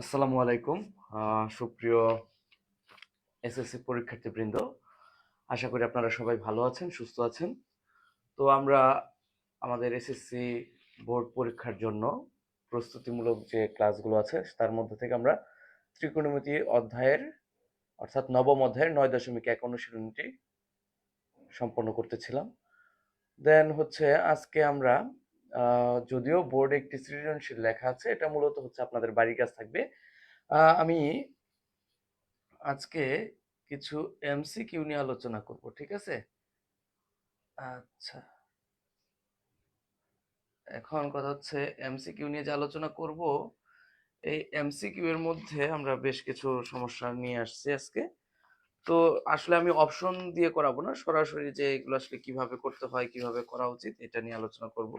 আসসালামু আলাইকুম। সুপ্রিয় এসএসসি পরীক্ষার্থীবৃন্দ, আশা করি আপনারা সবাই ভালো আছেন, সুস্থ আছেন। তো আমরা আমাদের এসএসসি বোর্ড পরীক্ষার জন্য প্রস্তুতিমূলক যে ক্লাসগুলো আছে তার মধ্যে থেকে আমরা ত্রিকোণমিতি অধ্যায়ের অর্থাৎ নবম অধ্যায়ের 9.1 অনুশীলনীটি সম্পন্ন করতেছিলাম। দেন হচ্ছে আজকে আমরা যদিও বোর্ডে একটি সৃজনশীল লেখা আছে, এটা মূলত হচ্ছে আপনাদের বাড়ির কাজ থাকবে। আমি আজকে কিছু এমসিকিউ নিয়ে আলোচনা করব, ঠিক আছে? আচ্ছা, এখন কথা হচ্ছে এমসিকিউ নিয়ে যে আলোচনা করব, এই এমসিকিউ এর মধ্যে আমরা বেশ কিছু সমস্যা নিয়ে আসছি আজকে। তো আসলে আমি অপশন দিয়ে করাবো না, সরাসরি যে এগুলো আসলে কিভাবে করতে হয়, কিভাবে করা উচিত, এটা নিয়ে আলোচনা করব।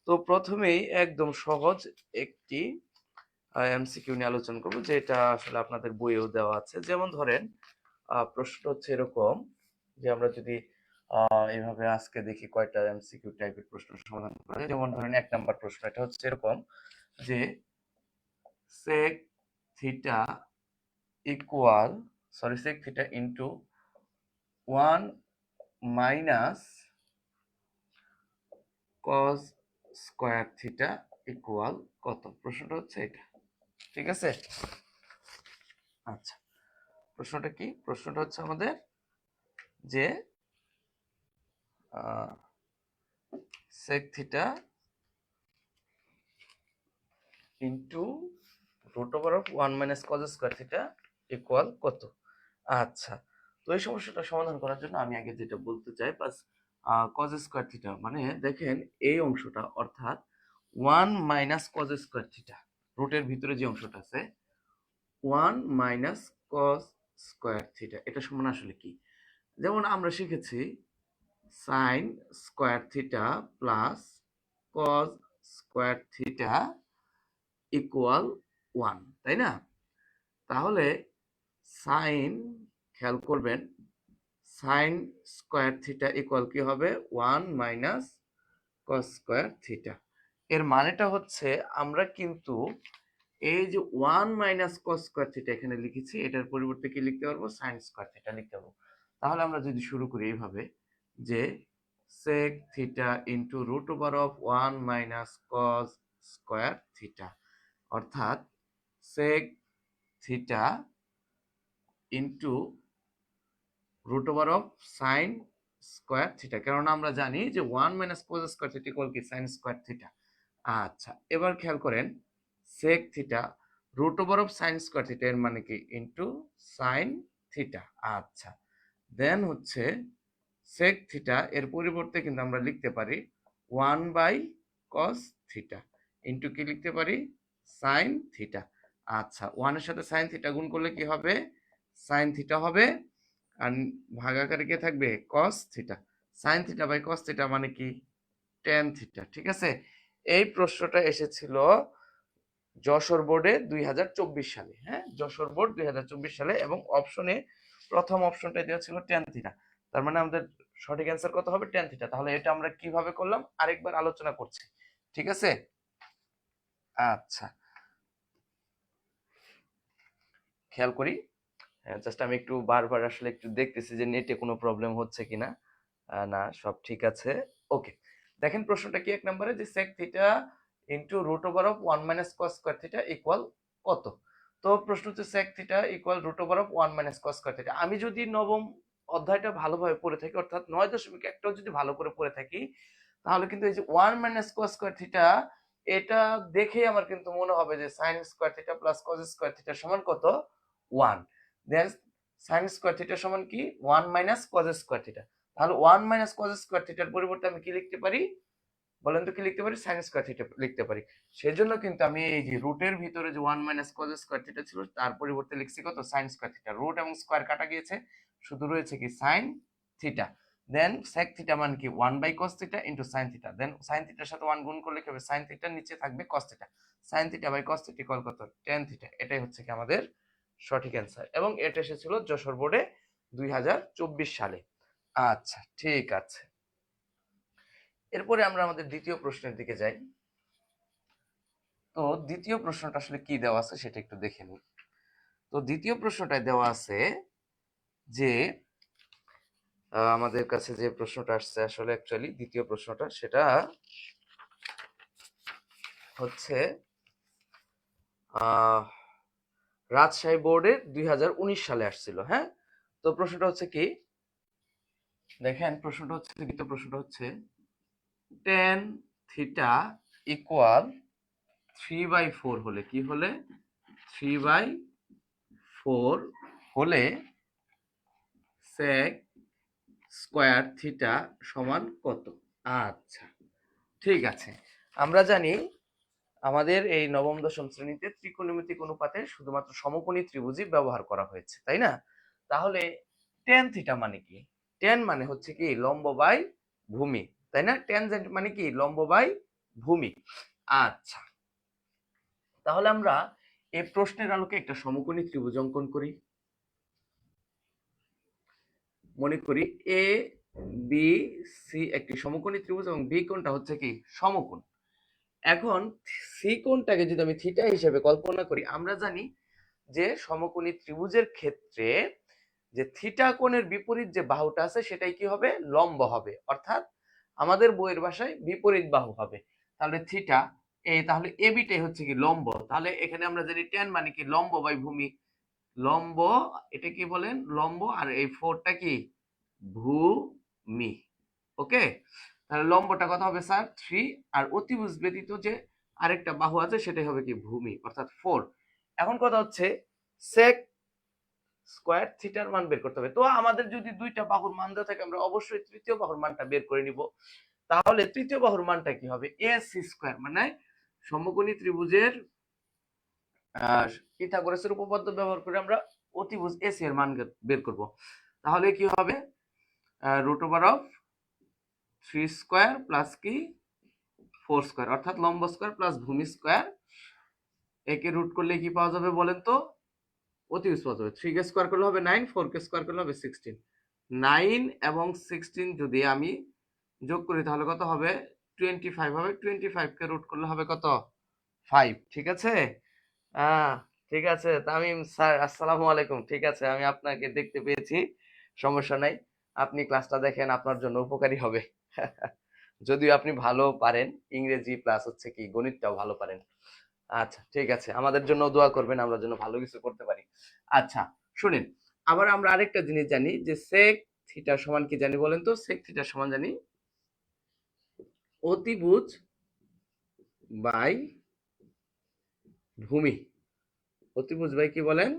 তো প্রথমেই একদম সহজ একটি এমসিকিউ নিয়ে আলোচনা করব, যেটা আসলে আপনাদের বইয়েও দেওয়া আছে। যেমন ধরেন প্রশ্ন হচ্ছে এরকম যে আমরা যদি এইভাবে আজকে দেখি কয়টা এমসিকিউ টাইপের প্রশ্ন সমাধান করা যায়। যেমন ধরেন 1 নম্বর প্রশ্ন, এটা হচ্ছে এরকম যে sec theta equal sec theta into 1 minus cos square theta equal কত? প্রশ্নটা হচ্ছে এটা, ঠিক আছে? আচ্ছা, প্রশ্নটা কি? প্রশ্নটা হচ্ছে আমাদের যে sec theta into root over of 1 minus cos square theta equal কত? আচ্ছা, তো এই সমস্যাটা সমাধান করার জন্য আমি আগে যেটা বলতে চাই, বাস কজ স্কয়ার থিটা মানে দেখেন এই অংশটা, অর্থাৎ 1 মাইনাস কজ স্কয়ার থিটা, রুটের ভিতরে যে অংশটা আছে 1 মাইনাস কজ স্কয়ার থিটা, এটা সমান আসলে কি? যেমন আমরা শিখেছি sign square theta plus cos square theta equal 1, তাই না? তাহলে সাইন, খেয়াল করবেন, সাইন স্কয়ার থিটা ইকুয়াল কি হবে? 1 মাইনাস কস স্কয়ার থিটা। এর মানেটা হচ্ছে আমরা কিন্তু এই যে 1 মাইনাস কস স্কয়ার থিটা এখানে লিখেছি, এটার পরিবর্তে কি লিখতে পারবো? সাইন স্কয়ার থিটা লিখতে পারবো। তাহলে আমরা যদি শুরু করি এইভাবে যে sec theta into root over of 1 minus cos square theta, অর্থাৎ sec theta into root over of sine square theta, কারণ আমরা জানি যে 1 minus cos square theta equal কি? Sine square theta. আচ্ছা, এবার খেয়াল করেন sec theta root over of sine square theta, এর মানে কি? Into sine theta. আচ্ছা, দেন হচ্ছে সেক থিটা এর পরিবর্তে কিন্তু আমরা লিখতে পারি 1 বাই কস থিটা ইন্টু কি লিখতে পারি? Sign theta. আচ্ছা, 1 এর সাথে সাইন থিটা গুণ করলে কি হবে? সাইন থিটা হবে, আর ভাগাকারে কে থাকবে? Cos theta. Sine theta by cos theta মানে কি? টেন থিটা, ঠিক আছে? এই প্রশ্নটা এসেছিল যশোর বোর্ডে 2024 সালে, হ্যাঁ, যশোর বোর্ড 2024 সালে, এবং অপশনে প্রথম অপশনটা দেওয়া ছিল টেন থিটা। তার মানে আমাদের সঠিক অ্যান্সার কত হবে? Tan theta. তাহলে এটা আমরা কিভাবে করলাম আরেকবার আলোচনা করছি, ঠিক আছে? আচ্ছা, খেয়াল করি, জাস্ট আমি একটু বারবার আসলে একটু দেখতেছি যে নেটে কোনো প্রবলেম হচ্ছে কিনা। না, সব ঠিক আছে। ওকে, দেখেন প্রশ্নটা কি? 1 নম্বরে যে sec theta into root over of 1 minus cos square theta equal কত? তো প্রশ্ন হচ্ছে sec theta equal root over of 1 minus cos square theta. আমি যদি নবম অধ্যায়টা ভালোভাবে পড়ে থাকি, অর্থাৎ 9.1টাও যদি ভালো করে পড়ে থাকি, তাহলে কিন্তু এই যে 1 মাইনাস কস স্কয়ার থিটা, এটা দেখেই আমার কিন্তু মনে হবে যে sign square theta plus cos square theta সমান কত? 1। দেন সাইন স্কয়ার থিটা সমান কি? 1 মাইনাস কস স্কয়ার থিটা। তাহলে 1 মাইনাস কস স্কয়ার থিটার পরিবর্তে আমি কি লিখতে পারি? বলেন তো কি লিখতে পারি? সাইন স্কয়ার থিটা লিখতে পারি। সেজন্য কিন্তু আমি এই যে রুটের ভিতরে যে 1 মাইনাস কস স্কয়ার থিটা ছিল, তার পরিবর্তে লিখছি কত? Sine square theta. রুট এবং স্কয়ার কাটা গিয়েছে, শুধু রয়েছে কি? Sine theta. Then sec theta মান কি? 1 by cos theta into sin theta. Then sin থিটার সাথে 1 গুণ করলে কি হবে? sin থিটার নিচে থাকবে cos theta. sin theta by cos theta equal কত? tan theta. এটাই হচ্ছে কি আমাদের সঠিক অ্যান্সার, এবং এটা এসেছিল যশোর বোর্ডে 2024 সালে। আচ্ছা, ঠিক আছে। এরপরে আমরা আমাদের দ্বিতীয় প্রশ্নের দিকে যাই। তো দ্বিতীয় প্রশ্নটা আসলে কি দেওয়া আছে সেটা একটু দেখে নিই। তো দ্বিতীয় প্রশ্নটায় দেওয়া আছে যে আমাদের কাছে যে প্রশ্নটা আসছে আসলে অ্যাকচুয়ালি দ্বিতীয় প্রশ্নটা সেটা হচ্ছে রাজশাহী বোর্ডের 2019 সালে আসছিল। হ্যাঁ, তো প্রশ্নটা হচ্ছে কি, দেখেন প্রশ্নটা হচ্ছে, দ্বিতীয় প্রশ্নটা হচ্ছে tan থিটা ইকুয়াল 3/4 হলে, কি হলে 3/4 হলে sec স্কয়ার থিটা সমান কত? আচ্ছা, ঠিক আছে। আমরা জানি আমাদের এই নবম দশম শ্রেণীতে ত্রিকোণমিতিক অনুপাতে শুধুমাত্র সমকোণী ত্রিভুজই ব্যবহার করা হয়েছে, তাই না? তাহলে tan থিটা মানে কি? tan মানে হচ্ছে কি লম্ব বাই ভূমি, তাই না? ট্যানজেন্ট মানে কি লম্ব বাই ভূমি। আচ্ছা, তাহলে আমরা এই প্রশ্নের আলোকে একটা সমকোণী ত্রিভুজ অঙ্কন করি। মনে করি এ বি সি একটি সমকোণী ত্রিভুজ এবং বি কোণটা হচ্ছে কি সমকোণ। এখন সি কোণটাকে যদি আমি থিটা হিসেবে কল্পনা করি, আমরা জানি যে সমকোণী ত্রিভুজের ক্ষেত্রে যে থিটা কোণের বিপরীত যে বাহুটা আছে সেটাই কি হবে? লম্ব হবে, অর্থাৎ আমাদের বইয়ের ভাষায় বিপরীত বাহু হবে। তাহলে থিটা তাহলে এ বিটাই হচ্ছে কি লম্ব। তাহলে এখানে আমরা জানি ট্যান মানে কি লম্ব বাই ভূমি, লম্ব, এটা কি বলেন লম্ব, আর এই ফোরটা কি ভূমি। ওকে, তাহলে লম্বটা কত হবে স্যার 3, আর অতিভুজ ব্যতীত যে আরেকটা বাহু আছে সেটাই হবে কি ভূমি, অর্থাৎ 4। এখন কথা হচ্ছে sec স্কয়ার থিটার মান বের করতে হবে। তো আমাদের যদি দুইটা বাহুর মান দেওয়া থাকে আমরা অবশ্যই তৃতীয় বাহুর মানটা বের করে নিব। তাহলে তৃতীয় বাহুর মানটা কি হবে? ac স্কয়ার, মানে সমকোণী ত্রিভুজের পিথাগোরাসের উপপাদ্য ব্যবহার করে আমরা অতিভুজ ac এর মান বের করব। তাহলে কি হবে? √3 স্কয়ার প্লাস কি 4 স্কয়ার, অর্থাৎ লম্ব স্কয়ার প্লাস ভূমি স্কয়ার। একে রুট করলে কি পাওয়া যাবে বলেন তো? অতিভুজ পাওয়া যাবে। 3 কে স্কয়ার করলে হবে 9, 4 কে স্কয়ার করলে হবে 16। 9 এবং 16 যদি আমি যোগ করি তাহলে কত হবে? 25 হবে। 25 কে রুট করলে হবে কত? 5। ঠিক আছে? ঠিক আছে তামিম স্যার, আসসালামু আলাইকুম। ঠিক আছে, আমি আপনাকে দেখতে পেয়েছি, সমস্যা নাই। আপনি ক্লাসটা দেখেন, আপনার জন্য উপকারী হবে। যদিও আপনি ভালো পারেন ইংরেজি প্লাস হচ্ছে কি গণিতটাও ভালো পারেন। আচ্ছা, ঠিক আছে, আমাদের জন্য দোয়া করবেন, আমরা যেন ভালো কিছু করতে পারি। আচ্ছা, শুনেন, আবার আমরা আরেকটা জিনিস জানি যে sec থিটা সমান কি জানি বলেন তো? sec থিটা সমান জানি অতিভুজ বাই ভূমি। অতিভুজ বাই কি বলেন?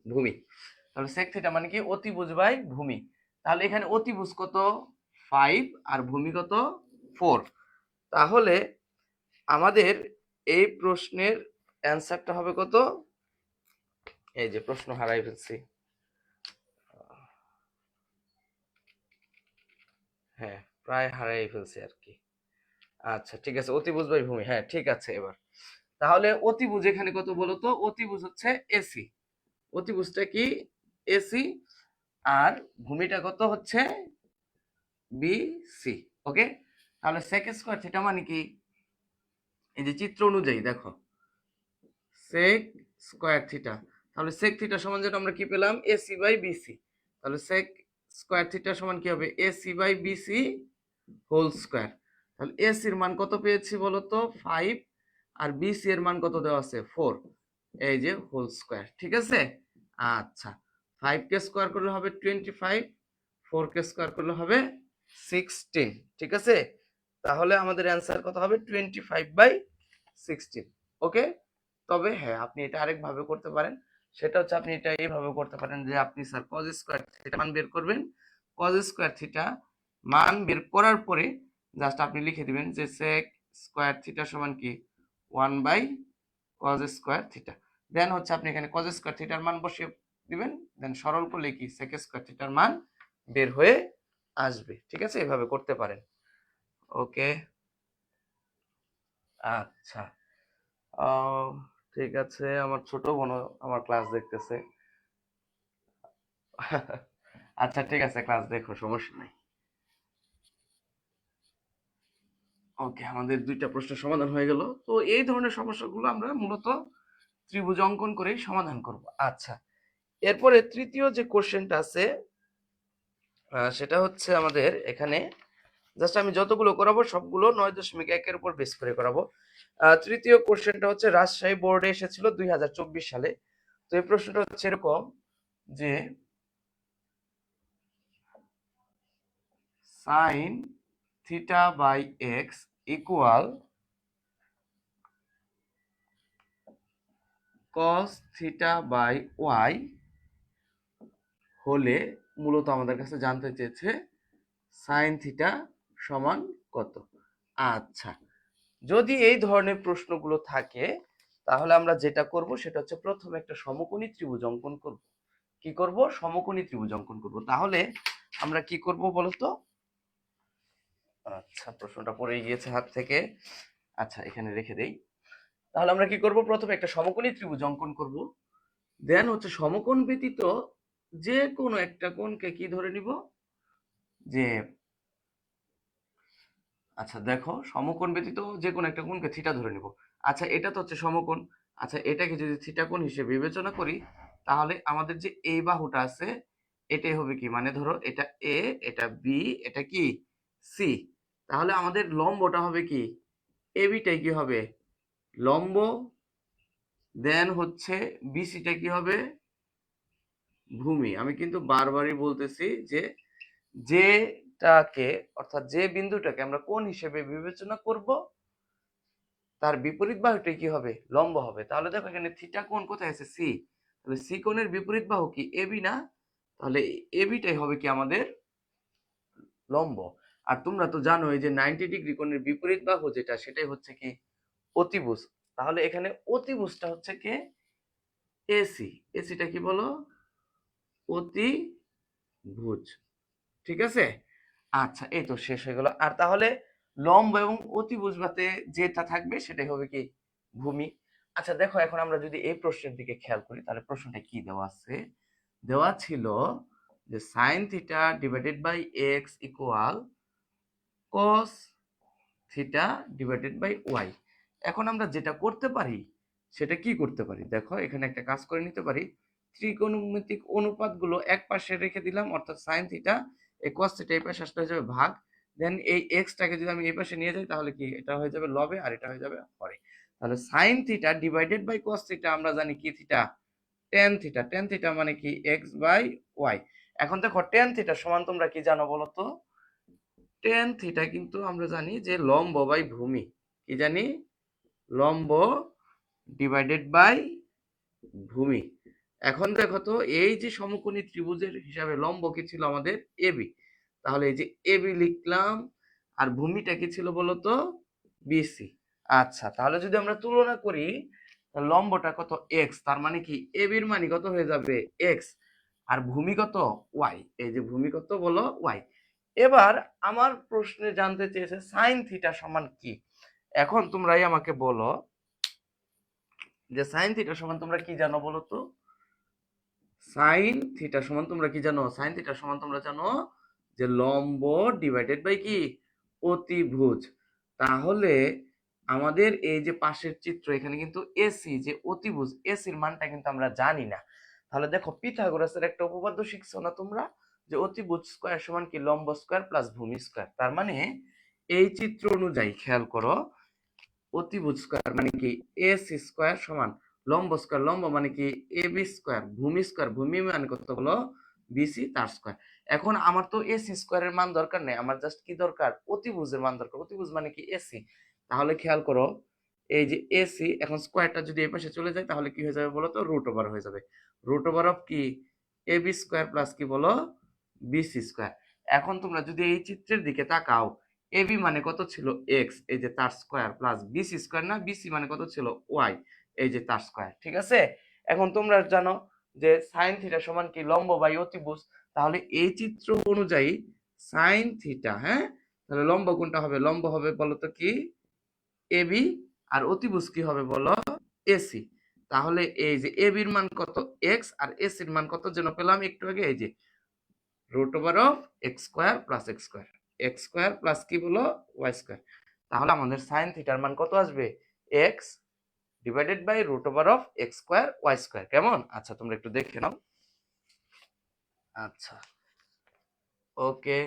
ভূমি। তাহলে sec থিটা মানে কি অতিভুজ বাই ভূমি। তাহলে এখানে অতিভুজ কত? 5 আর ভূমি কত? 4। তাহলে আমাদের এই প্রশ্নের অ্যান্সারটা হবে কত? এই যে প্রশ্ন হারাই ফেলছি, হ্যাঁ প্রায় হারাই ফেলছি আর কি। আচ্ছা, ঠিক আছে, অতিভুজ বাই ভূমি, হ্যাঁ ঠিক আছে। এবার তাহলে অতিভুজ এখানে কত বলতো? অতিভুজ হচ্ছে এসি, অতিভুজটা কি এসি, আর ভূমিটা কত হচ্ছে বিসি। ওকে, তাহলে sec স্কয়ার থিটা মানে কি, এই যে চিত্র অনুযায়ী দেখো sec স্কয়ার থিটা, তাহলে sec থিটা সমান যেটা আমরা কি পেলাম? AC by BC. তাহলে sec স্কয়ার থিটা সমান কি হবে? AC by BC whole square. তাহলে এসি এর মান কত পেয়েছি বলতো? 5, আর বিসি এর মান কত দেওয়া আছে? 4। এই যে হোল স্কয়ার, ঠিক আছে? আচ্ছা, 5 কে স্কয়ার করলে হবে 25, 4 কে স্কয়ার করলে হবে 16। ঠিক আছে, তাহলে আমাদের অ্যান্সার কত হবে? 25/16। ওকে, তবে হ্যাঁ আপনি এটা আরেক ভাবে করতে পারেন। সেটা হচ্ছে আপনি এটা এইভাবে করতে পারেন যে আপনি স্যার cos স্কয়ার থিটা মান বের করবেন। cos স্কয়ার থিটা মান বের করার পরে জাস্ট আপনি লিখে দিবেন যে sec স্কয়ার থিটা সমান কি 1/cos স্কয়ার থিটা। দেন হচ্ছে আপনি এখানে cos স্কয়ার থিটার মান বসিয়ে দিবেন, দেন সরল করলে কি sec স্কয়ার থিটার মান বের হয়ে আসবে। ঠিক আছে, এভাবে করতে পারেন। ওকে, আচ্ছা, আহ, ঠিক আছে, আমার ছোট বোন আমার ক্লাস দেখতেছে। আচ্ছা ঠিক আছে, ক্লাস দেখো, সমস্যা নাই। ওকে, আমাদের দুইটা প্রশ্ন সমাধান হয়ে গেল। তো এই ধরনের সমস্যাগুলো আমরা মূলত ত্রিভুজ অঙ্কন করেই সমাধান করব। আচ্ছা, এরপরে তৃতীয় যে কোশ্চেনটা আছে সেটা হচ্ছে আমাদের এখানে জাস্ট আমি যতগুলো করাবো সবগুলো 9.1 উপর বেস করে করাবো। তৃতীয় কোশ্চেনটা হচ্ছে রাজশাহী বোর্ডে এসেছিল 2024 সালে। তো এই প্রশ্নটা হচ্ছে এরকম যে sine theta by x equal cos theta by y হলে মূলত আমাদের কাছে জানতে চেয়েছে সাইন থিটা সমান কত। আচ্ছা, যদি এই ধরনের প্রশ্নগুলো থাকে তাহলে আমরা যেটা করব সেটা হচ্ছে প্রথমে একটা সমকোণী ত্রিভুজ অঙ্কন করব। কি করব? সমকোণী ত্রিভুজ অঙ্কন করব। তাহলে আমরা কি করব বলতো? আচ্ছা, প্রশ্নটা পড়ে গিয়েছে হাত থেকে। আচ্ছা, এখানে রেখে দেই। তাহলে আমরা কি করব? প্রথমে একটা সমকোণী ত্রিভুজ অঙ্কন করব। দেন হচ্ছে সমকোণ ব্যতীত যে কোনো একটা কোণকে কি ধরে নিব? যে আচ্ছা দেখো, সমকোণ ব্যতীত যে কোনো একটা কোণকে থিটা ধরে নিব। আচ্ছা, এটা তো হচ্ছে সমকোণ। আচ্ছা, এটাকে যদি থিটা কোণ হিসেবে বিবেচনা করি তাহলে আমাদের যে এই বাহুটা আছে এটাই হবে কি, মানে ধরো এটা এ, এটা বি, এটা কি সি। তাহলে আমাদের লম্বটা হবে কি, এবিটাই কি হবে লম্ব। দেন হচ্ছে বিসিটা কি হবে ভূমি। আমি কিন্তু বারবারই বলতেছি যে যেটাকে অর্থাৎ যে বিন্দুটাকে আমরা কোণ হিসেবে বিবেচনা করব তার বিপরীত বাহুটাই কি হবে লম্ব হবে। তাহলে দেখো এখানে থিটা কোণ কোথায় আছে সি, তাহলে সি কোণের বিপরীত বাহু কি এবি না? তাহলে এবিটাই হবে কি আমাদের লম্ব। আর তোমরা তো জানো এই যে 90 ডিগ্রি কোণের বিপরীত বাহু যেটা সেটাই হচ্ছে কি অতিভুজ। তাহলে এখানে অতিভুজটা হচ্ছে কি এসি। এসিটা কি বলো? অতিভুজ। ঠিক আছে। আচ্ছা, এই তো শেষ হয়ে গেল। আর তাহলে লম্ব এবং অতিভুজ বাতে যেটা থাকবে সেটাই হবে কি ভূমি। আচ্ছা দেখো, এখন আমরা যদি এই প্রশ্নের দিকে খেয়াল করি তাহলে প্রশ্নটা কি দেওয়া আছে? দেওয়া ছিল যে sine theta divided by x equal cos theta divided by y. এখন আমরা যেটা করতে পারি সেটা কি করতে পারি, দেখো এখানে একটা কাজ করে নিতে পারি। ত্রিকোণমিতিক অনুপাতগুলো এক পাশে রেখে দিলাম, অর্থাৎ সাইন থিটা এই কস থিটা এই পাশে আসলে হয়ে যাবে ভাগ। দেন এই এক্সটাকে যদি আমি এই পাশে নিয়ে যাই তাহলে কি এটা হয়ে যাবে লবে আর এটা হয়ে যাবে হরে। তাহলে sine theta divided by cos theta আমরা জানি কি theta tan theta. Tan theta মানে কি এক্স বাই ওয়াই। এখন দেখো টেন থিটা সমান তোমরা কি জানো বলো তো? টেন থিটা কিন্তু আমরা জানি যে লম্ব বাই ভূমি। কি জানি? লম্ব ডিভাইডেড বাই ভূমি। এখন দেখো তো এই যে সমকোণী ত্রিভুজের হিসাবে লম্ব কি ছিল আমাদের এবি। তাহলে এই যে এবি লিখলাম আর ভূমিটা কি ছিল বলতো বিসি। আচ্ছা, তাহলে যদি আমরা তুলনা করি লম্বটা কত এক্স, তার মানে কি এবির মানে কত হয়ে যাবে এক্স আর ভূমি কত ওয়াই। এই যে ভূমি কত বলো ওয়াই। এবার আমার প্রশ্নে জানতে চেয়েছে সাইন থিটা সমান কি। এখন তোমরাই আমাকে বলো যে সাইন থিটা সমান তোমরা কি জানো বলো তো? সাইন থিটা সমান তোমরা কি জানো? সাইন থিটা সমান তোমরা জানো যে লম্ব ডিভাইডেড বাই কি অতিভুজ। তাহলে আমাদের এই যে পাশের চিত্র এখানে কিন্তু এসি যে অতিভুজ এসির মানটা কিন্তু আমরা জানি না। তাহলে দেখো পিথাগোরাসের একটা উপপাদ্য শিখছো না তোমরা, যে অতিভুজ স্কয়ার সমান কি লম্ব স্কয়ার প্লাস ভূমি স্কয়ার। তার মানে এই চিত্র অনুযায়ী খেয়াল করো, অতিভুজ স্কয়ার মানে কি এস স্কয়ার সমান লম্ব স্কয়ার, লম্ব মানে কি এ বি স্কয়ার, ভূমি স্কয়ার, ভূমি মানে কত হলো বিসি তার স্কয়ার। এখন আমার তো এসি স্কয়ারের মান দরকার নেই, আমার জাস্ট কি দরকার অতিভুজের মান দরকার। অতিভুজ মানে কি এসি। তাহলে খেয়াল করো এই যে এসি এখন স্কয়ারটা যদি এই পাশে চলে যায় তাহলে কি হয়ে যাবে বলো তো রুট ওভার হয়ে যাবে। রুট ওভার অফ কি এ বি স্কয়ার প্লাস কি বলো বিসি স্কয়ার। এখন তোমরা যদি এই চিত্রের দিকে তাকাও এবি মানে কত ছিল এক্স, এই যে তার স্কয়ার প্লাস বিসি স্কয়ার না, বিসি মানে কত ছিল ওয়াই, এই যে তার স্কয়ার। ঠিক আছে। এখন তোমরা জানো যে সাইন থিটা সমান কি লম্ব বাই অতিভুজ। তাহলে এই চিত্র অনুযায়ী সাইন থিটা, হ্যাঁ তাহলে লম্ব কোনটা হবে? লম্ব হবে বলো তো কি এবি আর অতিভুজ কি হবে বলো এসি। তাহলে এই যে এবির মান কত এক্স আর এসির মান কত যেন পেলাম একটু আগে, এই যে root over of x square plus x square, x square plus কি বলো ওয়াই স্কয়ার। তাহলে আমাদের সাইন থিটার মান কত আসবে? X divided by root over of x square y square. কেমন? আচ্ছা তোমরা একটু দেখে নাও। আচ্ছা ওকে,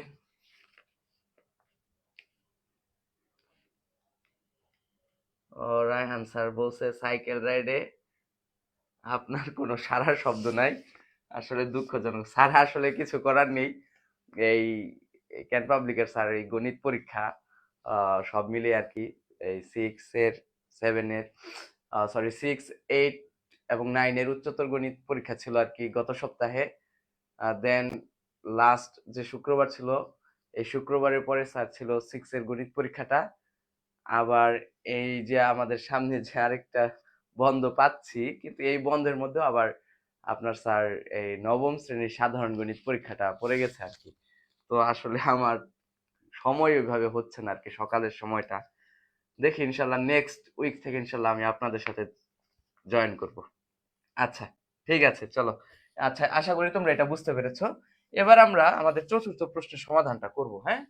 ও রায়হান স্যার বলছে সাইকেল রাইডে আপনার কোনো সারা শব্দ নাই, আসলে দুঃখজনক স্যার, আসলে কিছু করার নেই। এই ক্যান পাবলিকের স্যার এই গণিত পরীক্ষা সব মিলিয়ে আর কি, এই 6 এর 7 এর সরি 6, 8 এবং 9 এর উচ্চতর গণিত পরীক্ষা ছিল আর কি গত সপ্তাহে। দেন লাস্ট যে শুক্রবার ছিল, এই শুক্রবারের পরে স্যার ছিল 6 এর গণিত পরীক্ষাটা। আবার এই যে আমাদের সামনে যে আরেকটা বন্ধ পাচ্ছি, কিন্তু এই বন্ধের মধ্যে আবার আপনার স্যার এই নবম শ্রেণীর সাধারণ গণিত পরীক্ষাটা পড়ে গেছে আর কি। তো আসলে আমার সময় ওইভাবে হচ্ছে না আর কি, সকালের সময়টা। দেখি ইনশাল্লাহ নেক্সট উইক থেকে ইনশাল্লাহ আমি আপনাদের সাথে জয়েন করব। আচ্ছা ঠিক আছে, চলো। আচ্ছা আশা করি তোমরা এটা বুঝতে পেরেছো। এবার আমরা আমাদের চতুর্থ প্রশ্নের সমাধানটা করব, হ্যাঁ?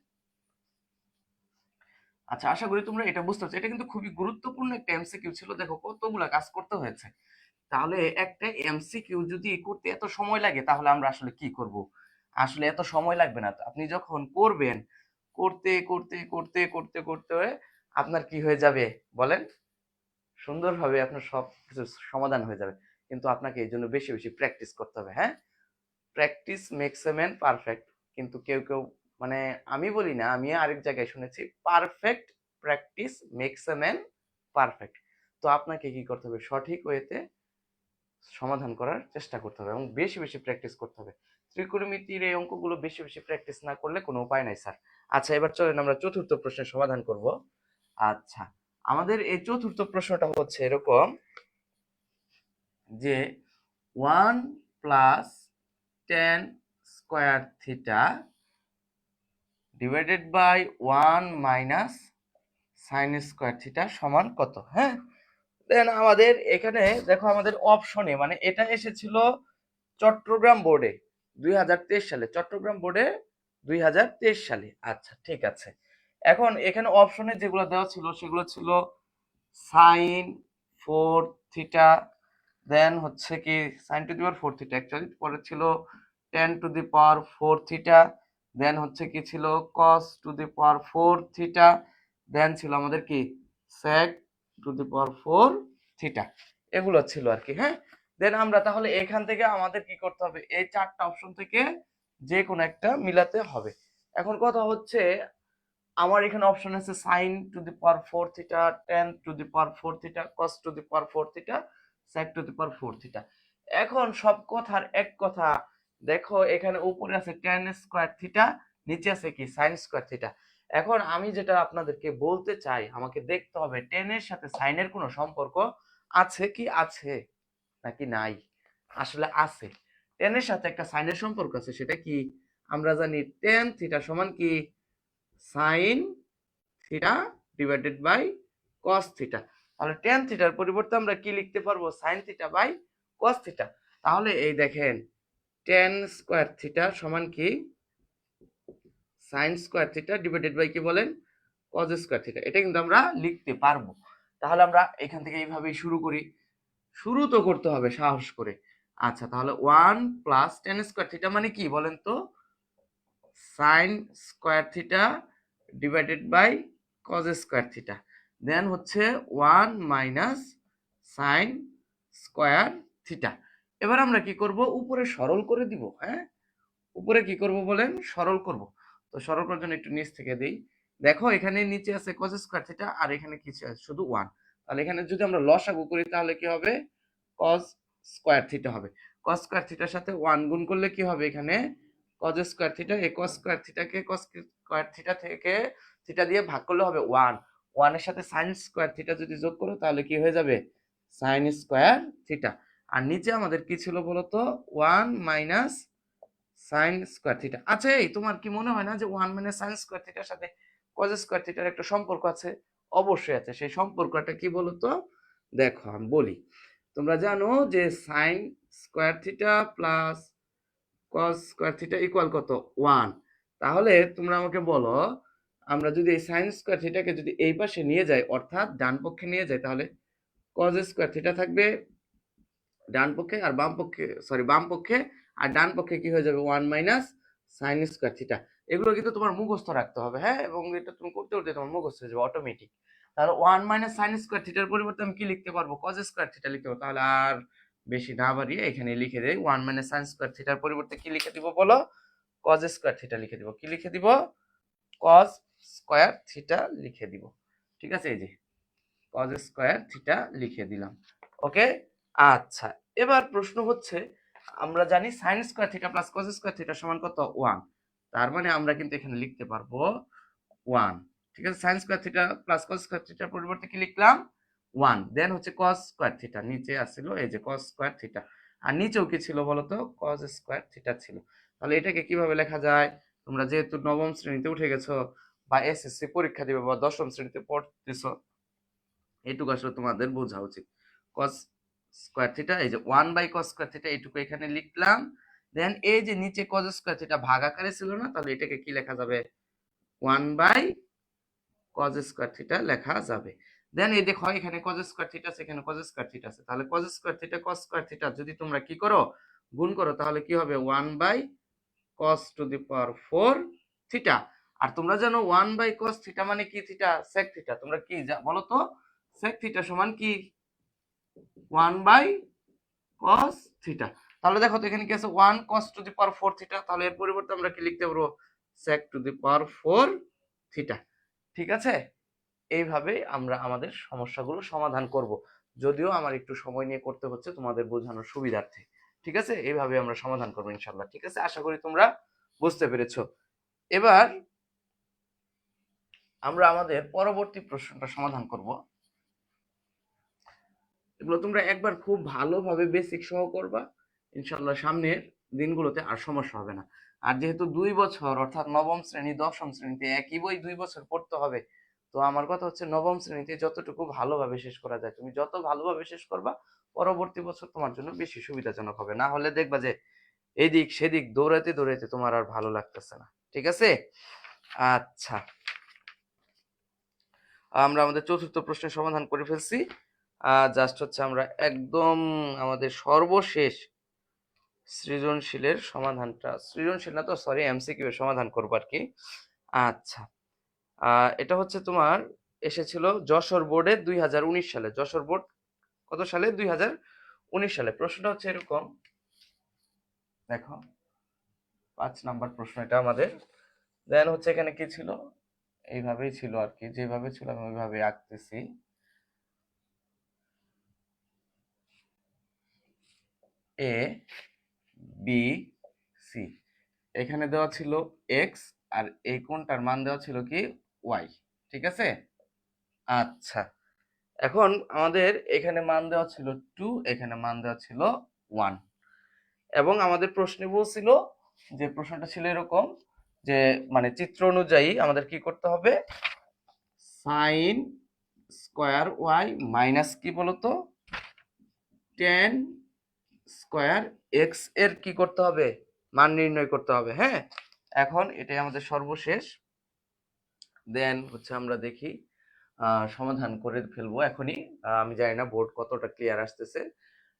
আচ্ছা আশা করি তোমরা এটা বুঝতে পারছো, এটা কিন্তু খুবই গুরুত্বপূর্ণ একটা এমসিকিউ ছিল। দেখো কতগুলা কাজ করতে হয়েছে। তাহলে একটা এমসিকিউ যদি করতে এত সময় লাগে, তাহলে আমরা আসলে কি করব? আসলে এত সময় লাগবে না। আপনি যখন করবেন, করতে করতে করতে করতে করতে আপনার কি হয়ে যাবে বলেন? সুন্দরভাবে আপনার সব কিছু সমাধান হয়ে যাবে। কিন্তু আপনাকে এই জন্য বেশি বেশি প্র্যাকটিস করতে হবে, হ্যাঁ? Practice makes a man perfect. কিন্তু কেউ কেউ, মানে আমি বলি না, আমি আরেক জায়গায় শুনেছি perfect practice makes a man perfect. তো আপনাকে কি করতে হবে? সঠিক ওয়েতে সমাধান করার চেষ্টা করতে হবে এবং বেশি বেশি প্র্যাকটিস করতে হবে। ত্রিকোণমিতির এই অঙ্কগুলো বেশি বেশি প্র্যাকটিস না করলে কোনো উপায় নাই স্যার। আচ্ছা এবার চলেন আমরা চতুর্থ প্রশ্নের সমাধান করব। আচ্ছা আমাদের এই চতুর্থ প্রশ্নটা হচ্ছে এরকম যে 1 + tan² ডিভাইডেড বাই 1 - sin² সমান কত? হ্যাঁ, দেন আমাদের এখানে দেখো আমাদের অপশনে, মানে এটা এসেছিল চট্টগ্রাম বোর্ডে 2023 সালে, চট্টগ্রাম বোর্ডে 2023 সালে। আচ্ছা ঠিক আছে, এখন এখানে অপশনে যেগুলো দেওয়া ছিল সেগুলো ছিল sin 4θ, দেন হচ্ছে কি sin⁴θ অ্যাকচুয়ালি, পরে ছিল tan⁴θ, দেন হচ্ছে কি ছিল cos⁴θ, দেন ছিল আমাদের কি sec⁴θ, এগুলো ছিল আর কি, হ্যাঁ? দেন আমরা তাহলে এখান থেকে আমাদের কি করতে হবে? এই চারটা অপশন থেকে যে কোনো একটা মিলাতে হবে। এখন কথা হচ্ছে আমার এখানে অপশন আছে sin⁴θ, tan⁴θ, cos⁴θ, sec⁴θ। এখন সব কথার এক কথা, দেখো এখানে উপরে আছে tan²θ, নিচে আছে কি sin²θ। এখন আমি যেটা আপনাদেরকে বলতে চাই, আমাকে দেখতে হবে tan এর সাথে sin এর কোনো সম্পর্ক আছে কি, আছে নাকি নাই? আসলে আছে। tan এর সাথে একটা sin এর সম্পর্ক আছে, সেটা কি? আমরা জানি tan⁵ সমান কি sin⁵ ডিভাইডেড বাই cos⁵। তাহলে tan⁵ পরিবর্তে আমরা কি লিখতে পারবো? sin⁵ by cos⁵। তাহলে এই দেখেন tan² সমান কি sin² ডিভাইডেড বাই কি বলেন? cos²। এটা কিন্তু আমরা লিখতে পারবো। তাহলে আমরা এখান থেকে এইভাবেই শুরু করি। শুরু তো করতে হবে সাহস করে। আচ্ছা তাহলে 1 + tan² মানে কি বলেন তো? sin² divided by cos²। দেন হচ্ছে 1 - sin²। এবার আমরা কি করব? উপরে সরল করে দিব, হ্যাঁ? উপরে কি করব বলেন? সরল করব। তো সরল করার জন্য একটু নিচ থেকে দেই। দেখো এখানে নিচে আছে cos² আর এখানে কিছু আছে শুধু 1। তাহলে এখানে যদি আমরা লসাগু করি তাহলে কি হবে? cos² হবে। cos²র সাথে 1 গুণ করলে কি হবে? এখানে cos²। এই cos²কে cos² থেকে থিটা দিয়ে ভাগ করলে হবে 1। 1 এর সাথে sin²θ যদি যোগ করো তাহলে কি হয়ে যাবে? sin²θ। আর নিচে আমাদের কি ছিল বলতো? 1 - sin²θ। আচ্ছা এই তোমার কি মনে হয় না যে 1 - sin²θর সাথে cos²θর একটা সম্পর্ক আছে? অবশ্যই আছে। সেই সম্পর্কটা কি বলতো? দেখো আমি বলি। তোমরা জানো যে sin² প্লাস cos² ইকুয়াল কত? 1। তাহলে তোমরা আমাকে বলো আমরা যদি এই সাইন স্কয়ার থিটাকে যদি এই পাশে নিয়ে যাই, অর্থাৎ ডান পক্ষে নিয়ে যাই, তাহলে কজ স্কয়ার থিটা থাকবে ডান পক্ষে, আর বাম পক্ষে বাম পক্ষে, আর ডান পক্ষে কি হয়ে যাবে 1 মাইনাস সাইন স্কয়ার থিটা। এগুলো কিন্তু তোমার মুখস্থ রাখতে হবে, হ্যাঁ, এবং এটা তুমি করতে করতে তোমার মুখস্থ হয়ে যাবে অটোমেটিক। তাহলে 1 মাইনাস সাইন স্কয়ার থিটার পরিবর্তে আমি কি লিখতে পারবো, কজ স্কয়ার থিটা লিখতে পারবো। তাহলে আর বেশি না বাড়িয়ে এখানে লিখে দেই 1 মাইনাস সাইন স্কয়ার থিটার পরিবর্তে কি লিখে দিব বলো, কজ স্কয়ার থিটা লিখে দিব। কি লিখে দিব, কজ স্কয়ার থিটা লিখে দিব। ঠিক আছে, এই যে কজ স্কয়ার থিটা লিখে দিলাম। ওকে, আচ্ছা, এবার প্রশ্ন হচ্ছে আমরা জানি sign square theta plus cos square theta সমান কত 1। তার মানে আমরা কিন্তু এখানে লিখতে পারবো 1। ঠিক আছে, sign square theta plus cos square থিটার পরিবর্তে কি লিখলাম 1। দেন হচ্ছে কজ স্কয়ার থিটা, নিচে আসছিল এই যে কজ স্কয়ার থিটা, আর নিচেও কি ছিল বলতো, কজ স্কয়ার থিটা ছিল। তাহলে এটাকে কিভাবে লেখা যায়, তোমরা যেহেতু নবম শ্রেণীতে উঠে গেছো বা এসএসসি পরীক্ষা দিবে বা দশম শ্রেণীতে পড়তেছো, এইটুকু আসলে তোমাদের বোঝা উচিত। কস স্কয়ার থিটা, এই যে 1 বাই কস স্কয়ার থিটা, এইটুকু এখানে লিখলাম। দেন এই যে নিচে কজ স্কয়ার থিটা ভাগ আকারে ছিল না, তাহলে এটাকে কি লেখা যাবে 1 বাই কজ স্কয়ার থিটা লেখা যাবে। দেন এই দেখো এখানে কজ স্কয়ার থিটা আছে, এখানে কজ স্কয়ার থিটা আছে, তাহলে cause square theta cos square theta যদি তোমরা কি করো গুণ করো, তাহলে কি হবে 1 by cos to the power 4 theta. আর তোমরা জানো 1 বাই cos থিটা মানে কি, থিটা sec থিটা। তোমরা কি বলো তো, sec থিটা সমান কি 1 বাই cos থিটা। তাহলে দেখো তো এখানে কি আছে 1 cos to the power 4 theta, তাহলে এর পরিবর্তে আমরা কি লিখতে পারবো sec two the power 4 theta. ঠিক আছে, এইভাবে আমরা আমাদের সমস্যাগুলো সমাধান করব, যদিও আমার একটু সময় নিয়ে করতে হচ্ছে তোমাদের বোঝানোর সুবিধার্থে। ঠিক আছে, এইভাবে আমরা সমাধান করবো ইনশাআল্লাহ। ঠিক আছে, আশা করি তোমরা বুঝতে পেরেছো। এবার আমরা আমাদের পরবর্তী প্রশ্নটা সমাধান করব। এগুলো তোমরা একবার খুব ভালোভাবে বেসিক সহ করবা, ইনশাআল্লাহ সামনের দিনগুলোতে আর সমস্যা হবে না। আর যেহেতু 2 বছর অর্থাৎ নবম শ্রেণী দশম শ্রেণীতে একই বই 2 বছর পড়তে হবে, তো আমার কথা হচ্ছে নবম শ্রেণীতে যতটুকু ভালোভাবে শেষ করা যায়, তুমি যত ভালোভাবে শেষ করবা পরবর্তী বছর তোমার জন্য বেশি সুবিধাজনক হবে। না হলে দেখবা যে এদিক সেদিক দৌড়াতে দৌড়াতে তোমার আর ভালো লাগতেছে না। ঠিক আছে, আচ্ছা, আমরা আমাদের চতুর্থ প্রশ্নের সমাধান করে ফেলছি। জাস্ট হচ্ছে আমরা একদম আমাদের সর্বশেষ সৃজনশীলের সমাধানটা, সৃজনশীল না তো সরি এমসিকিউ এর সমাধান করবো আর কি। আচ্ছা, এটা হচ্ছে তোমার এসেছিল যশোর বোর্ডে 2019 সালে। যশোর বোর্ড কত সালে, 2019 সালে। প্রশ্নটা হচ্ছে এরকম, দেখো 5 নাম্বার প্রশ্ন এটা আমাদের। দেন হচ্ছে এখানে কি ছিল, এইভাবেই ছিল আর কি, যেভাবে ছিল আমি ওইভাবে আঁকতেছি। এ বি সি, এখানে দেওয়া ছিল এক্স, আর এই কোণটার মান দেওয়া ছিল কি ওয়াই। ঠিক আছে, আচ্ছা, এখন আমাদের এখানে মান দেওয়া ছিল 2, এখানে মান দেওয়া ছিল 1, এবং আমাদের প্রশ্নে বলছিল যে প্রশ্নটা ছিল এরকম যে মানে চিত্র অনুযায়ী আমাদের কি করতে হবে, সাইন স্কয়ার ওয়াই মাইনাস কি বলতো টেন স্কয়ার এক্স এর কি করতে হবে, মান নির্ণয় করতে হবে। হ্যাঁ, এখন এটাই আমাদের সর্বশেষ। দেন হচ্ছে আমরা দেখি সমাধান করে ফেলবো এখনই। আমি জানি না বোর্ড কতটা ক্লিয়ার আসতেছে।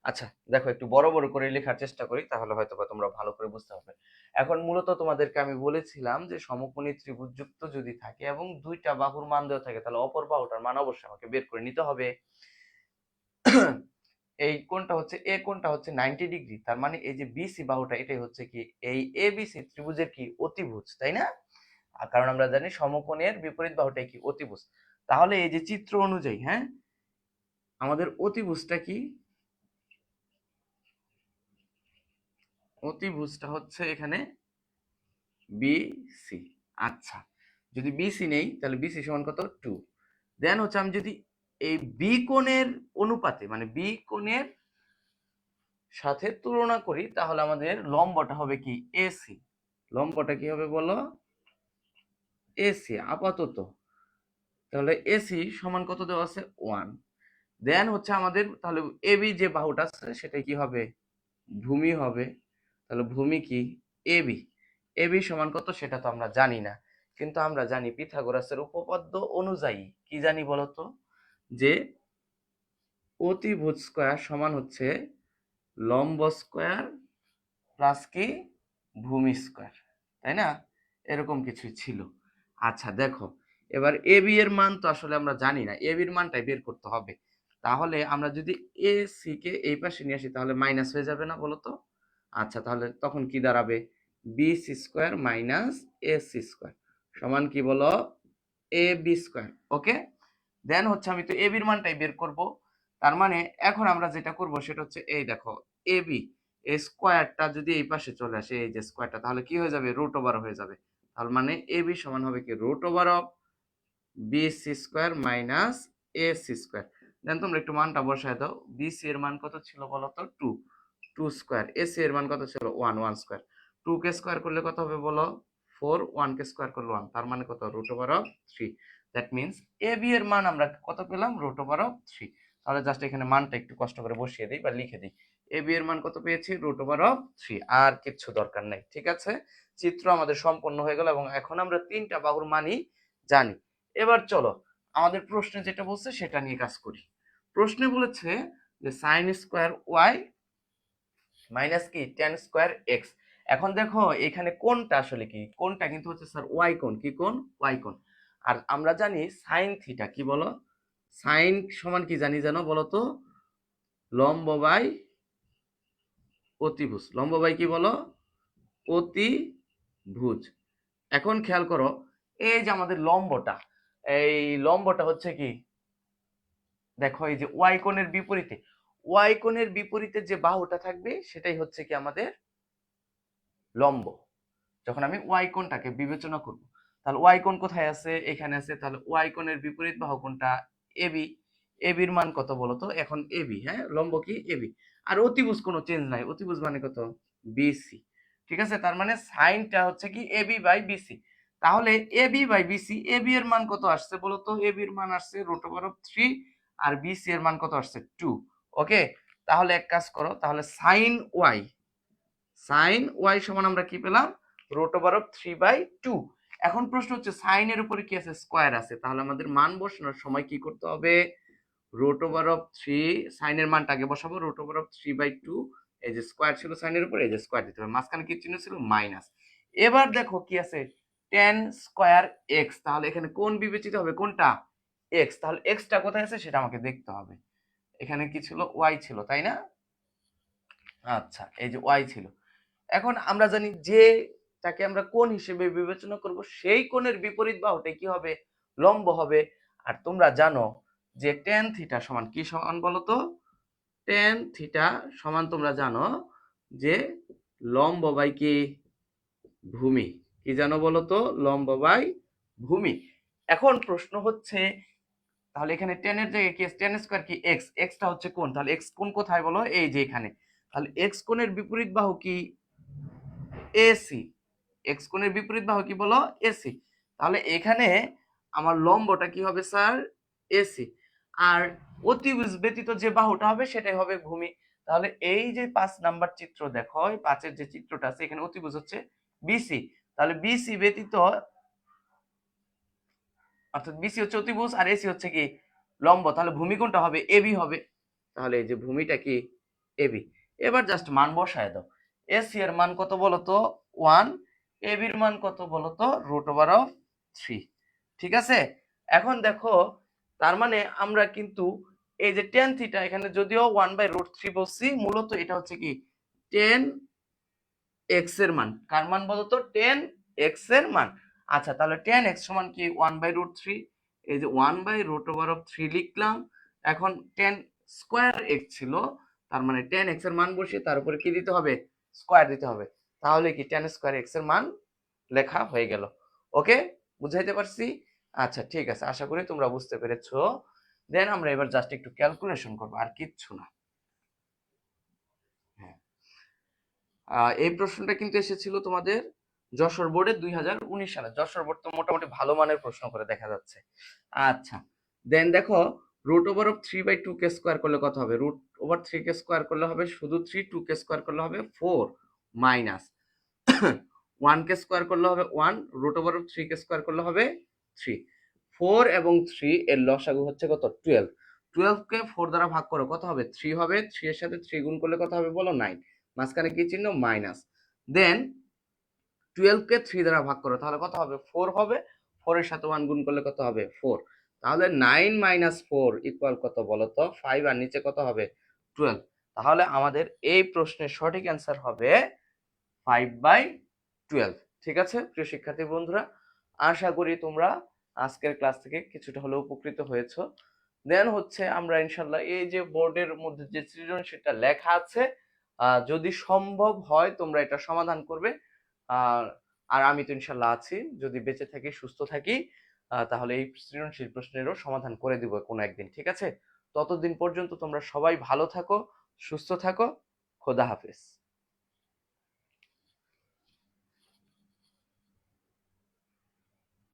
আচ্ছা দেখো, একটু বড় বড় করে লেখার চেষ্টা করি, তাহলে হয়তো বা তোমরা ভালো করে বুঝতে পারবে। এখন মূলত তোমাদেরকে আমি বলেছিলাম যে সমকোণী ত্রিভুজযুক্ত যদি থাকে এবং দুইটা বাহুর মান দেওয়া থাকে, তাহলে অপর বাহুটার মান অবশ্যই আমাকে বের করে নিতে হবে। এই কোণটা হচ্ছে এ, কোণটা হচ্ছে 90 ডিগ্রি, তার মানে এই যে বিসি বাহুটা এটাই হচ্ছে কি এই এবিসি ত্রিভুজের কি অতিভুজ, তাই না? আর কারণ আমরা জানি সমকোণের বিপরীত বাহুটাই কি অতিভুজ। তাহলে এই যে চিত্র অনুযায়ী, হ্যাঁ, আমাদের অতিভুজটা কি, অতিভুজটা হচ্ছে এখানে বিসি। আচ্ছা, যদি বিসি নেই তাহলে বিসি সমান কত 2। দেন হচ্ছে আমি যদি এই বি কোণের অনুপাতে মানে বি কোণের সাথে তুলনা করি, তাহলে আমাদের লম্বটা হবে কি এসি। লম্বটা কি হবে বলো, এসি আপাতত। তাহলে এসি সমান কত দেওয়া আছে 1। দেন হচ্ছে আমাদের তাহলে এবি যে বাহুটা আছে সেটা কি হবে, ভূমি হবে। তাহলে ভূমি কি এবি, এবি সমান কত সেটা তো আমরা জানি না, কিন্তু আমরা জানি পিথাগোরাসের উপপাদ্য অনুযায়ী কি জানি বলতো, যে অতিভুজ স্কয়ার সমান হচ্ছে লম্ব স্কয়ার প্লাস কি ভূমি স্কয়ার, তাই না? এরকম কিছুই ছিল। আচ্ছা দেখো, এবার এ বি এর মান তো আসলে আমরা জানি না, এ বির মানটাই বের করতে হবে। তাহলে আমরা যদি এ সি কে এই পাশে নিয়ে আসি তাহলে মাইনাস হয়ে যাবে না বলো তো? আচ্ছা তাহলে তখন কি দাঁড়াবে, B C square minus A C square সমান কি বলো, এ বি স্কোয়ার। ওকে, দেন হচ্ছে আমি তো এ বির মানটাই বের করব। তার মানে এখন আমরা যেটা করব সেটা হচ্ছে এই দেখো, এ বি এই স্কোয়ারটা যদি এই পাশে চলে আসে, এই যে স্কোয়ারটা, তাহলে কি হয়ে যাবে, রুট ওভার হয়ে যাবে। তার মানে এ বি সমান হবে কি root over of B C square minus A C square. Then তোমরা একটু মানটা বসায় দাও, বি সি এর মান কত ছিল বলো তো, two, two square. A C এর মান কত ছিল, ওয়ান, ওয়ান স্কোয়ার। টু কে স্কোয়ার করলে কত হবে বলো, ফোর, ওয়ান কে স্কোয়ার করলে ওয়ান, তার মানে কত, root over of three. That means A B এর মান আমরা কত পেলাম, রুট ওভার অফ থ্রি। তাহলে জাস্ট এখানে মানটা একটু কষ্ট করে বসিয়ে দিই বা লিখে দিই, এ বি এর মান কত পেয়েছি, রুট ওভার অফ থ্রি। আর কিচ্ছু দরকার নাই, ঠিক আছে? চিত্র আমাদের সম্পন্ন হয়ে গেল এবং এখন আমরা তিনটা বাহুর মানই জানি। এবার চলো আমাদের প্রশ্নে যেটা বলছে সেটা নিয়ে কাজ করি। প্রশ্নে বলেছে যে সাইন স্কোয়ার ওয়াই মাইনাস কি টেন স্কোয়ার এক্স। এখন দেখো এখানে কোনটা আসলে কি, কোনটা কিন্তু হচ্ছে স্যার ওয়াই কোণ। কি কোণ, ওয়াই কোণ। আর আমরা জানি সাইন থিটা কি বলো, সাইন সমান কি জানি জানো বলো তো, লম্ব বাই অতিভুজ। লম্ব বাই কি বলো, অতিভুজ। এখন খেয়াল করো, এই যে আমাদের লম্বটা, এই লম্বটা হচ্ছে কি, দেখো এই যে ওয়াই কোণের বিপরীতে, ওয়াই কোণের বিপরীতে যে বাহুটা থাকবে সেটাই হচ্ছে কি আমাদের লম্ব। যখন আমি ওয়াই কোণটাকে বিবেচনা করব, তাহলে ওয়াই কোণ কোথায় আছে, এখানে আছে। তাহলে ওয়াই কোণের বিপরীত বাহু কোণটা এবি। এবির মান কত বলো তো, এখন এবি, হ্যাঁ লম্ব কি এবি। আর অতিভুজ কোনো চেঞ্জ নাই, অতিভুজ মানে কত, বিসি। ঠিক আছে, তার মানে সাইনটা হচ্ছে কি এবি বাই বিসি। তাহলে এবি বাই বিসি, এবি এর মান কত আসছে বলো তো, এবি এর মান আসছে রুট ওভার অফ থ্রি, আর বিসি এর মান কত আসছে টু। ওকে, তাহলে এক কাজ করো, তাহলে সাইন ওয়াই, সাইন ওয়াই সমান আমরা কি পেলাম, root over of three by two. এখন প্রশ্ন হচ্ছে সাইনের উপরে কি আছে, স্কোয়ার আছে। তাহলে আমাদের মান বসানোর সময় কি করতে হবে, রুট ওভার অফ থ্রি, সাইনের মানটা আগে বসাবো, root over of three by two. এই যে স্কোয়ার ছিল সাইনের উপরে, এই যে স্কোয়ার দিতে হবে, মাঝখানে কি চিহ্ন ছিল, মাইনাস। এবার দেখো কি আছে, টেন স্কোয়ার এক্স। তাহলে এখানে কোন বিবেচিত হবে, কোনটা, এক্স। তাহলে এক্সটা কোথায় আছে সেটা আমাকে দেখতে হবে। এখানে কি ছিল, ওয়াই ছিল, তাই না? আচ্ছা, এই যে ওয়াই ছিল। এখন আমরা জানি যে তাকে আমরা কোণ হিসেবে বিবেচনা করব, সেই কোণের বিপরীত বাহুটাই কি হবে, লম্ব হবে। আর তোমরা জানো যে টেন থিটা সমান কি সমান বলো তো, টেন থিটা সমান তোমরা জানো যে লম্ব বাই কি ভূমি। কি জানো বলো তো, লম্ব বাই ভূমি। এখন প্রশ্ন হচ্ছে, তাহলে এখানে টেন এর জায়গায় কি, টেন স্কোয়ার কি এক্স, এক্সটা হচ্ছে কোণ, তাহলে এক্স কোণ কোথায় বলো, এই যে এখানে। তাহলে এক্স কোণের বিপরীত বাহু কি, এসি। এক্স কোণের বিপরীত বাহু কি বলো, এসি। তাহলে এখানে আমার লম্বটা কি হবে স্যার, এসি। আর অতিভুজ ব্যতীত যে বাহুটা হবে সেটাই হবে ভূমি। তাহলে এই যে 5 নাম্বার চিত্র দেখো, এই 5 এর যে চিত্রটা আছে এখানে অতিভুজ হচ্ছে বিসি। তাহলে বিসি ব্যতীত, অর্থাৎ বিসি হচ্ছে অতিভুজ আর এসি হচ্ছে কি লম্ব, তাহলে ভূমি কোণটা হবে, এবি হবে। তাহলে এই যে ভূমিটা কি, এবি। এবার জাস্ট মান বসায় দাও, এসি এর মান কত বলো তো, ওয়ান। এবির মান কত বলো তো, রুট ওভার অফ থ্রি। ঠিক আছে, এখন দেখো তার মানে আমরা কিন্তু এই যে টেন থিটা, এখানে যদিও ওয়ান বাই রুট থ্রি বলছি, মূলত এটা হচ্ছে কি টেন এক্স এর মান। কার মান বলো তো, টেন এক্স এর মান। আচ্ছা তাহলে টেন এক্স সমান কি ওয়ান বাই রুট থ্রি, এই যে one by root over of three লিখলাম। এখন টেন স্কোয়ার এক্স ছিল, তার মানে টেন এক্স এর মান বসিয়ে তার উপরে কি দিতে হবে, স্কোয়ার দিতে হবে। তাহলে কি টেন স্কোয়ার এক্স এর মান লেখা হয়ে গেল। ওকে, বুঝাইতে পারছি? আচ্ছা ঠিক আছে, আশা করি তোমরা বুঝতে পেরেছো। দেন আমরা এবার জাস্ট একটু ক্যালকুলেশন করবো, আর কিচ্ছু না। হ্যাঁ, এই প্রশ্নটা কিন্তু এসেছিল তোমাদের যশোর বোর্ডে 2019 সালে। যশোর বোর্ড তো মোটামুটি ভালো মানের প্রশ্ন করে দেখা যাচ্ছে। আচ্ছা, দেন দেখো root over of three by two কে স্কোয়ার করলে কত হবে, রুট ওভার থ্রি কে স্কোয়ার করলে হবে শুধু থ্রি, টু কে স্কোয়ার করলে হবে ফোর, মাইনাস 1 কে স্কোয়ার করলে হবে 1, রুট ওভার অফ 3 কে স্কোয়ার করলে হবে 3। 4 এবং 3 এর লসাগু হচ্ছে কত? 12। 12 কে 4 দ্বারা ভাগ করো, কত হবে? 3 হবে। 3 এর সাথে 3 গুণ করলে কত হবে বলো? 9। মাঝখানে কি চিহ্ন? মাইনাস। দেন 12 কে 3 দ্বারা ভাগ করো, তাহলে কত হবে? 4 হবে। 4 এর সাথে 1 গুণ করলে কত হবে? 4। তাহলে 9 মাইনাস 4 ইকুয়াল কত বলো তো? 5। আর নিচে কত হবে? 12। তাহলে আমাদের এই প্রশ্নের সঠিক অ্যান্সার হবে 5/12। ঠিক আছে প্রিয় শিক্ষার্থী বন্ধুরা, আশা করি তোমরা আজকের ক্লাস থেকে কিছুটা হলেও উপকৃত হয়েছো। দেন হচ্ছে আমরা ইনশাল্লাহ এই যে বোর্ডের মধ্যে যে সৃজনশীলটা লেখা আছে, যদি সম্ভব হয় তোমরা এটা সমাধান করবে। আর আর আমি তো ইনশাল্লাহ আছি, যদি বেঁচে থাকি সুস্থ থাকি তাহলে এই সৃজনশীল প্রশ্নেরও সমাধান করে দিব কোনো একদিন। ঠিক আছে, ততদিন পর্যন্ত তোমরা সবাই ভালো থাকো, সুস্থ থাকো। খোদা হাফেজ।